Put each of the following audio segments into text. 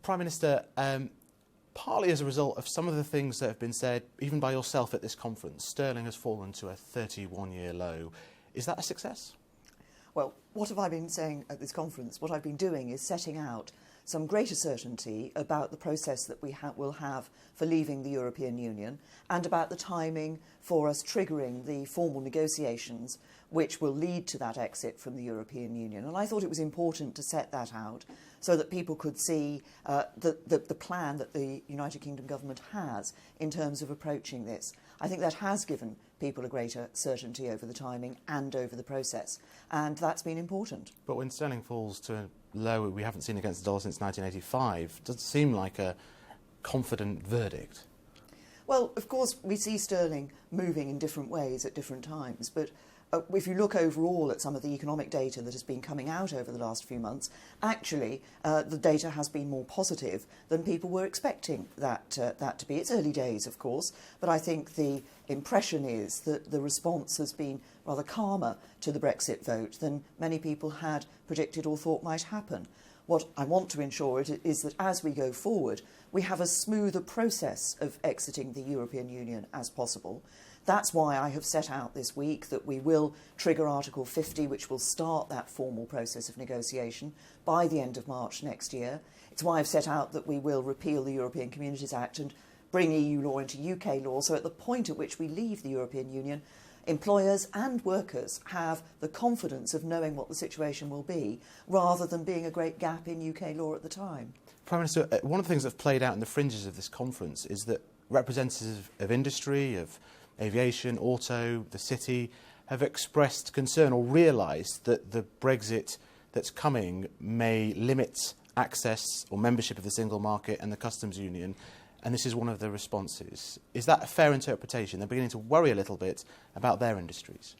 Prime Minister, partly as a result of some of the things that have been said, even by yourself at this conference, sterling has fallen to a 31-year low. Is that a success? Well, what have I been saying at this conference? What I've been doing is setting out some greater certainty about the process that we will have for leaving the European Union and about the timing for us triggering the formal negotiations which will lead to that exit from the European Union. And I thought it was important to set that out so that people could see the plan that the United Kingdom government has in terms of approaching this. I think that has given people a greater certainty over the timing and over the process, and that's been important. But when sterling falls to a low we haven't seen against the dollar since 1985, it doesn't seem like a confident verdict. Well, of course, we see sterling moving in different ways at different times, but if you look overall at some of the economic data that has been coming out over the last few months, actually the data has been more positive than people were expecting that to be. It's early days, of course, but I think the impression is that the response has been rather calmer to the Brexit vote than many people had predicted or thought might happen. What I want to ensure is that as we go forward, we have as smooth a process of exiting the European Union as possible. That's why I have set out this week that we will trigger Article 50, which will start that formal process of negotiation by the end of March next year. It's why I've set out that we will repeal the European Communities Act and bring EU law into UK law, so at the point at which we leave the European Union, employers and workers have the confidence of knowing what the situation will be, rather than being a great gap in UK law at the time. Prime Minister, one of the things that's played out in the fringes of this conference is that representatives of industry, of aviation, auto, the city, have expressed concern or realised that the Brexit that's coming may limit access or membership of the single market and the customs union, and this is one of the responses. Is that a fair interpretation? They're beginning to worry a little bit about their industries.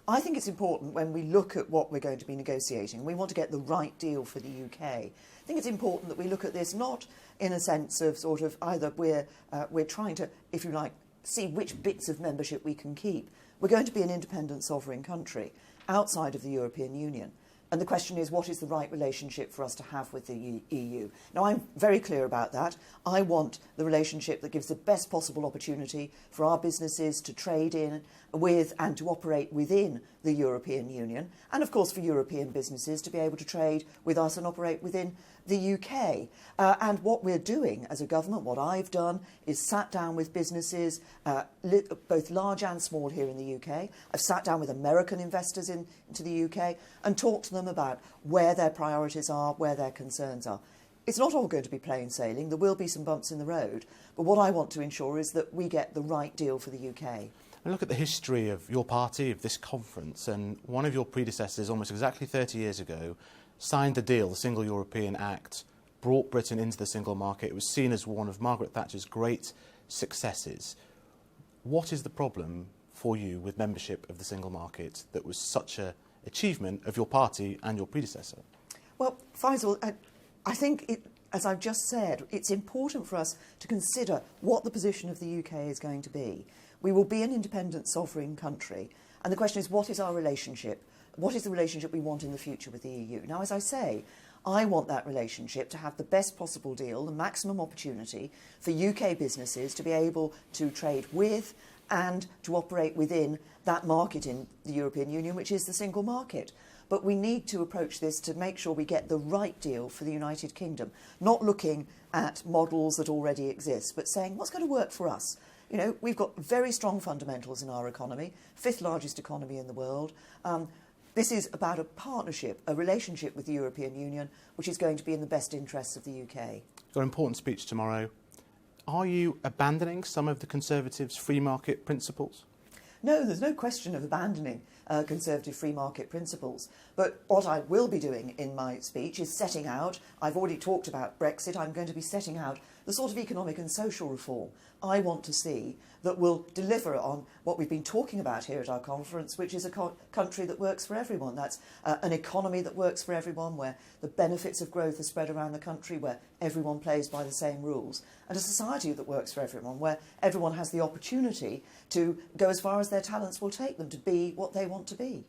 I think it's important when we look at what we're going to be negotiating, we want to get the right deal for the UK. I think it's important that we look at this not in a sense of sort of either we're trying to, if you like, see which bits of membership we can keep. We're going to be an independent sovereign country outside of the European Union. And the question is, what is the right relationship for us to have with the EU? Now, I'm very clear about that. I want the relationship that gives the best possible opportunity for our businesses to trade in, with and to operate within the European Union, and of course for European businesses to be able to trade with us and operate within the UK. And what we're doing as a government, what I've done, is sat down with businesses, both large and small here in the UK. I've sat down with American investors into the UK and talked to them about where their priorities are, where their concerns are. It's not all going to be plain sailing. There will be some bumps in the road. But what I want to ensure is that we get the right deal for the UK. And look at the history of your party, of this conference, and one of your predecessors, almost exactly 30 years ago, signed the deal, the Single European Act, brought Britain into the single market. It was seen as one of Margaret Thatcher's great successes. What is the problem for you with membership of the single market that was such an achievement of your party and your predecessor? Well, Faisal, I think, as I've just said, it's important for us to consider what the position of the UK is going to be. We will be an independent sovereign country, and the question is, what is our relationship? What is the relationship we want in the future with the EU? Now, as I say, I want that relationship to have the best possible deal, the maximum opportunity for UK businesses to be able to trade with and to operate within that market in the European Union, which is the single market. But we need to approach this to make sure we get the right deal for the United Kingdom, not looking at models that already exist, but saying what's going to work for us. You know, we've got very strong fundamentals in our economy, fifth largest economy in the world. This is about a partnership, a relationship with the European Union, which is going to be in the best interests of the UK. You've got an important speech tomorrow. Are you abandoning some of the Conservatives' free market principles? No, there's no question of abandoning conservative free market principles. But what I will be doing in my speech is setting out, I've already talked about Brexit, I'm going to be setting out the sort of economic and social reform I want to see that will deliver on what we've been talking about here at our conference, which is a country that works for everyone. That's an economy that works for everyone, where the benefits of growth are spread around the country, where everyone plays by the same rules, and a society that works for everyone, where everyone has the opportunity to go as far as their talents will take them to be what they want to be.